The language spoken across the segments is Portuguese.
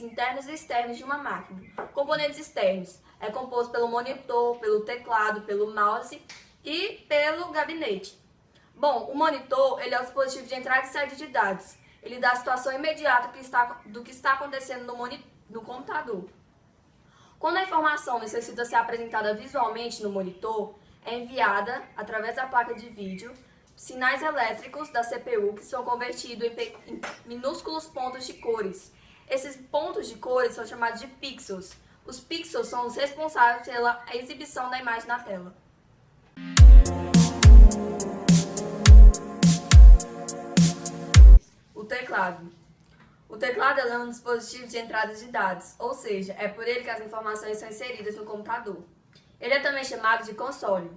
internos e externos de uma máquina. Componentes externos é composto pelo monitor, pelo teclado, pelo mouse e pelo gabinete. Bom, o monitor ele é o dispositivo de entrada e saída de dados. Ele dá a situação imediata do que está acontecendo no computador. Quando a informação necessita ser apresentada visualmente no monitor, é enviada, através da placa de vídeo, sinais elétricos da CPU que são convertidos em minúsculos pontos de cores. Esses pontos de cores são chamados de pixels. Os pixels são os responsáveis pela exibição da imagem na tela. O teclado. O teclado é um dispositivo de entrada de dados, ou seja, é por ele que as informações são inseridas no computador. Ele é também chamado de console.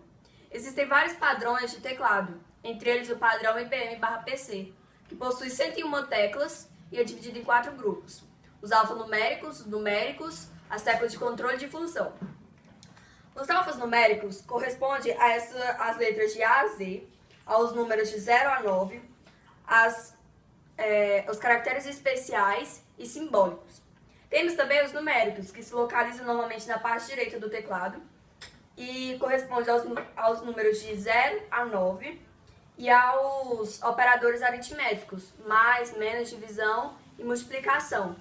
Existem vários padrões de teclado, entre eles o padrão IBM/PC, que possui 101 teclas e é dividido em 4 grupos. Os alfanuméricos, os numéricos, as teclas de controle de função. Os alfanuméricos correspondem às letras de A a Z, aos números de 0 a 9, os caracteres especiais e simbólicos. Temos também os numéricos, que se localizam normalmente na parte direita do teclado e correspondem aos números de 0 a 9 e aos operadores aritméticos, mais, menos, divisão e multiplicação.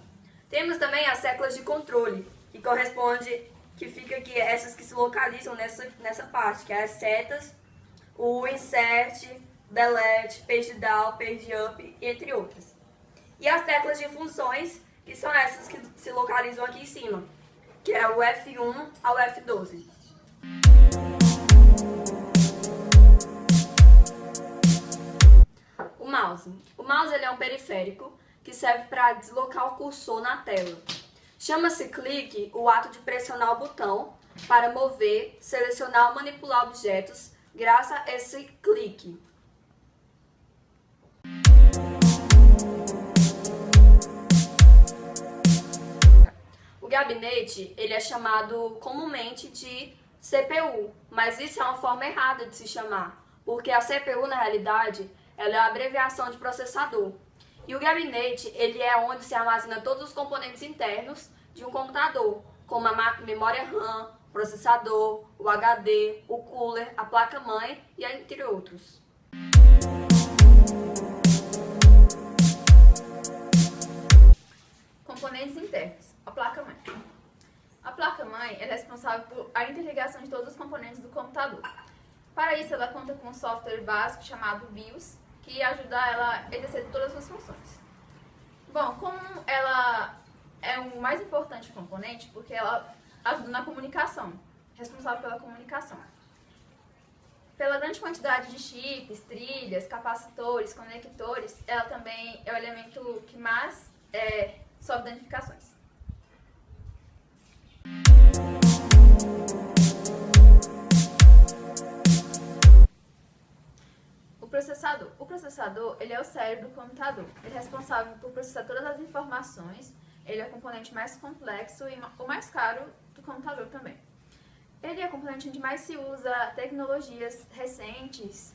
Temos também as teclas de controle, que fica aqui, essas que se localizam nessa parte, que é as setas, o insert, delete, page down, page up, entre outras. E as teclas de funções, que são essas que se localizam aqui em cima, que é o F1 ao F12. O mouse. O mouse ele é um periférico que serve para deslocar o cursor na tela. Chama-se clique o ato de pressionar o botão para mover, selecionar ou manipular objetos graças a esse clique. O gabinete ele é chamado comumente de CPU, mas isso é uma forma errada de se chamar, porque a CPU, na realidade, ela é a abreviação de processador. E o gabinete ele é onde se armazena todos os componentes internos de um computador, como a memória RAM, processador, o HD, o cooler, a placa-mãe e entre outros. Componentes internos. A placa-mãe. A placa-mãe é responsável por a interligação de todos os componentes do computador. Para isso, ela conta com um software básico chamado BIOS, que ajuda ela a exercer todas as suas funções. Bom, como ela é o mais importante componente, porque ela ajuda na comunicação, responsável pela comunicação. Pela grande quantidade de chips, trilhas, capacitores, conectores, ela também é o elemento que mais sofre danificações. O processador ele é o cérebro do computador. Ele é responsável por processar todas as informações. Ele é o componente mais complexo e o mais caro do computador também. Ele é o componente onde mais se usa tecnologias recentes.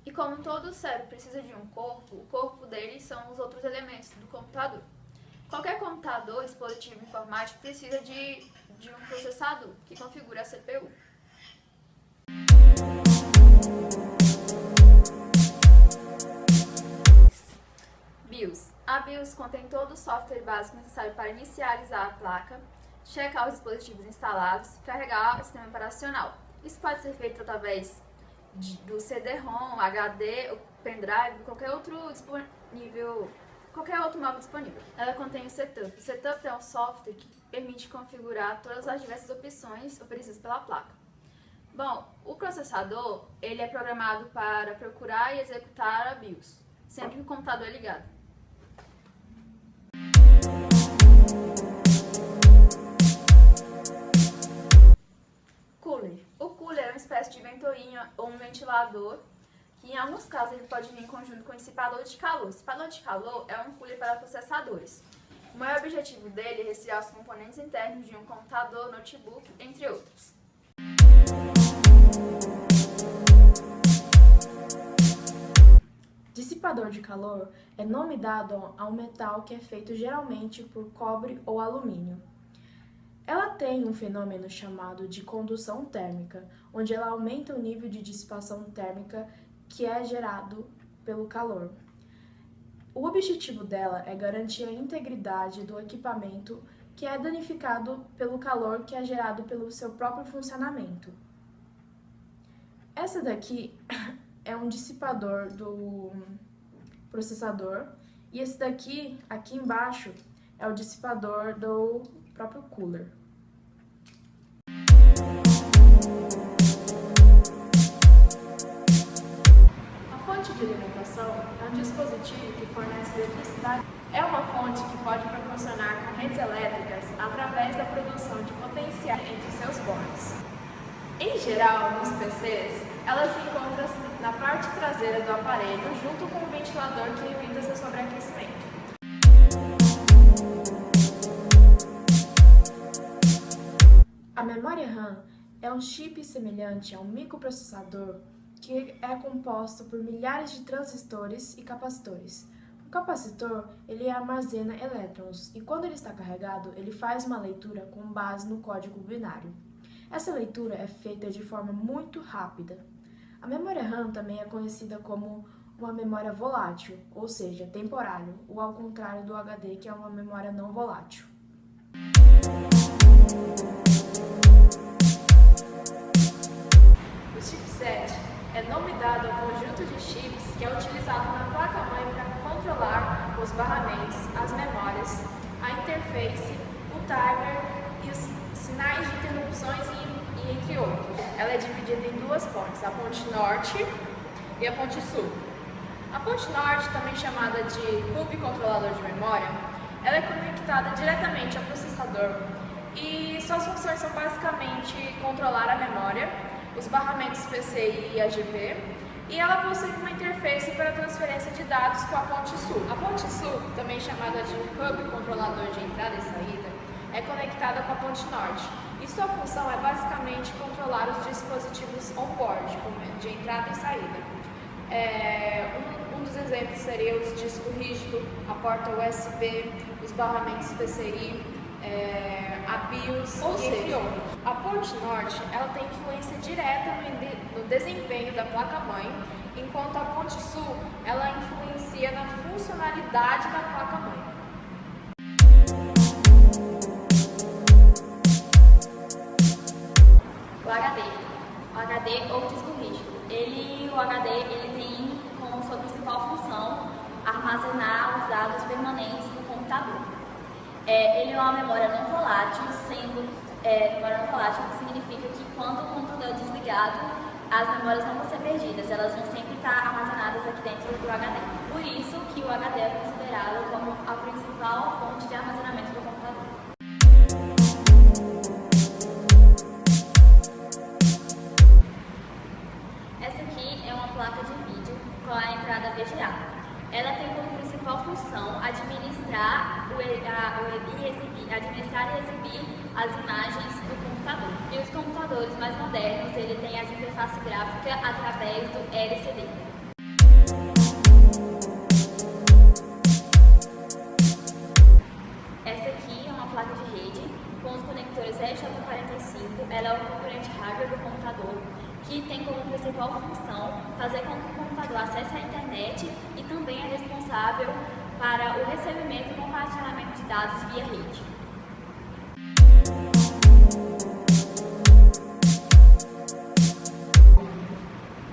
E como todo cérebro precisa de um corpo, o corpo dele são os outros elementos do computador. Qualquer computador, dispositivo informático, precisa de um processador que configura a CPU. BIOS. A BIOS contém todo o software básico necessário para inicializar a placa, checar os dispositivos instalados e carregar o sistema operacional. Isso pode ser feito através do CD-ROM, HD, o pendrive, qualquer outro móvel disponível. Ela contém o setup. O setup é um software que permite configurar todas as diversas opções oferecidas pela placa. Bom, o processador ele é programado para procurar e executar a BIOS, sempre que o computador é ligado. Cooler. O cooler é uma espécie de ventoinha ou um ventilador que em alguns casos ele pode vir em conjunto com um dissipador de calor. O dissipador de calor é um cooler para processadores. O maior objetivo dele é resfriar os componentes internos de um computador, notebook, entre outros. dissipador de calor é nome dado a um metal que é feito geralmente por cobre ou alumínio. Ela tem um fenômeno chamado de condução térmica, onde ela aumenta o nível de dissipação térmica que é gerado pelo calor. O objetivo dela é garantir a integridade do equipamento que é danificado pelo calor que é gerado pelo seu próprio funcionamento. Essa daqui é um dissipador do processador e esse daqui, aqui embaixo, é o dissipador do próprio cooler. A fonte de alimentação é um dispositivo que fornece eletricidade. É uma fonte que pode proporcionar correntes elétricas através da produção de potencial entre seus bornes. Em geral, nos PCs, ela se encontra na parte traseira do aparelho junto com o ventilador que evita seu sobreaquecimento. A memória RAM é um chip semelhante a um microprocessador que é composto por milhares de transistores e capacitores. O capacitor ele armazena elétrons e quando ele está carregado, ele faz uma leitura com base no código binário. Essa leitura é feita de forma muito rápida. A memória RAM também é conhecida como uma memória volátil, ou seja, temporário, ou ao contrário do HD, que é uma memória não volátil. O chipset é nome dado ao conjunto de chips que é utilizado na placa-mãe para controlar os barramentos, as memórias, a interface, o timer e os sinais de interrupções e entre outros. Ela é dividida em duas pontes, a ponte norte e a ponte sul. A ponte norte, também chamada de hub controlador de memória, ela é conectada diretamente ao processador e suas funções são basicamente controlar a memória, os barramentos PCI e AGP, e ela possui uma interface para transferência de dados com a ponte sul. A ponte sul, também chamada de hub controlador de entrada e saída, é conectada com a ponte norte, e sua função é basicamente controlar os dispositivos on-board, de entrada e saída. Um dos exemplos seria os discos rígidos, a porta USB, os barramentos PCI, a BIOS, entre outros. A ponte norte ela tem influência direta no desempenho da placa-mãe, enquanto a ponte sul ela influencia na funcionalidade da placa-mãe. O HD. O HD ou disco rígido. O HD tem como sua principal função armazenar os dados permanentes do computador. Ele é uma memória não volátil, memória não volátil significa que quando o computador é desligado, as memórias não vão ser perdidas, elas vão sempre estar armazenadas aqui dentro do HD. Por isso que o HD é considerado como a principal fonte de armazenamento do computador. Essa aqui é uma placa de vídeo com a entrada VGA. Ela tem como principal função administrar e exibir as imagens do computador. E os computadores mais modernos, ele tem as interfaces gráficas através do LCD. Essa aqui é uma placa de rede com os conectores RJ45. Ela é o componente hardware do computador, que tem como principal função fazer com que o computador acesse a internet e também é responsável para o recebimento e compartilhamento de dados via rede.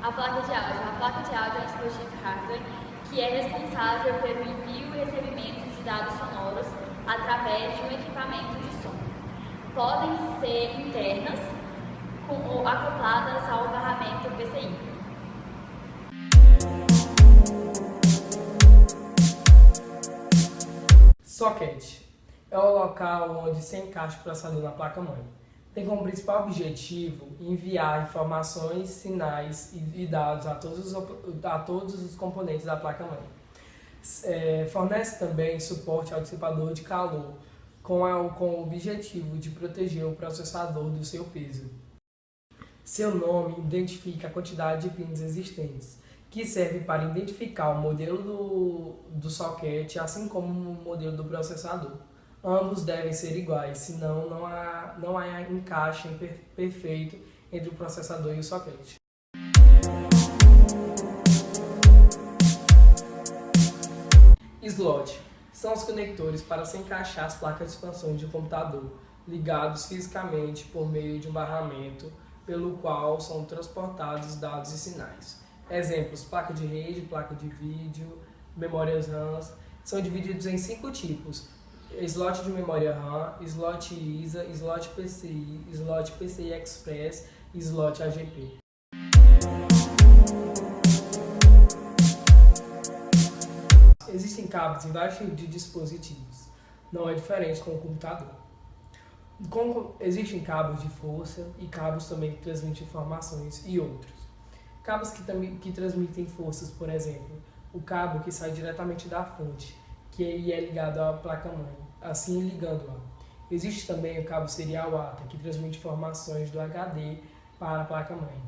A placa de áudio. A placa de áudio é um dispositivo hardware que é responsável pelo envio e recebimento de dados sonoros através de um equipamento de som. Podem ser internas ou acopladas ao barramento PCI. Socket é o local onde se encaixa o processador na placa-mãe. Tem como principal objetivo enviar informações, sinais e dados a todos os componentes da placa-mãe. Fornece também suporte ao dissipador de calor, com o objetivo de proteger o processador do seu peso. Seu nome identifica a quantidade de pins existentes, que serve para identificar o modelo do socket, assim como o modelo do processador. Ambos devem ser iguais, senão não há encaixe perfeito entre o processador e o socket. Slot são os conectores para se encaixar as placas de expansão de computador, ligados fisicamente por meio de um barramento, pelo qual são transportados dados e sinais. Exemplos: placa de rede, placa de vídeo, memórias RAM. São divididos em 5 tipos: slot de memória RAM, slot ISA, slot PCI, slot PCI Express e slot AGP. Existem cabos em vários tipos de dispositivos, não é diferente com o computador. Existem cabos de força e cabos também que transmitem informações e outros. Cabos que transmitem forças, por exemplo, o cabo que sai diretamente da fonte, que é ligado à placa-mãe, assim ligando-a. Existe também o cabo serial ATA, que transmite informações do HD para a placa-mãe.